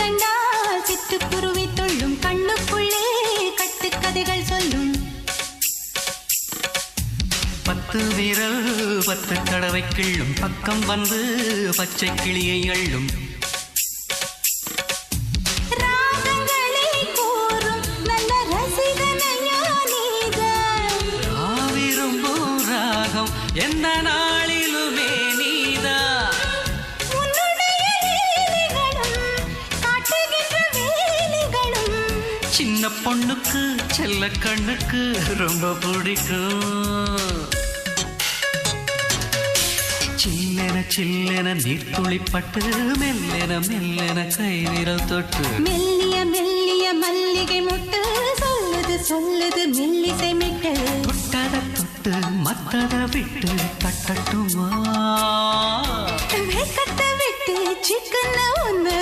கண்டால் சிட்டுக்குருவி தொள்ளும் கண்ணுக்குள்ளே கட்டுக்கதைகள் சொல்லும். 10 விரல் 10 தடவை கிள்ளும் பக்கம் வந்து பச்சை கிளியை அள்ளும். ராகங்களை கூறும் நல்ல ரசிகனையா நீதான். விரும்பும் ராகம் எந்த நாளிலுமே நீதான். உன்னுடைய லீலைகளும் காட்டுகின்ற வேலைகளும் சின்ன பொண்ணுக்கு செல்ல கண்ணுக்கு ரொம்ப பிடிக்கும். சில்லென சில்லென நீர்த்துளிப்பட்டு மெல்லென மெல்லென கை விரல் தொட்டு மெல்லிய மெல்லிய மல்லிகை முட்டு சொல்லுது சொல்லுது மெல்லிசை மிட்டு. தொட்டத தொட்டு மத்தத விட்டு தட்டட்டுமா வெக்கத்தை விட்டு சிக்கன ஒன்று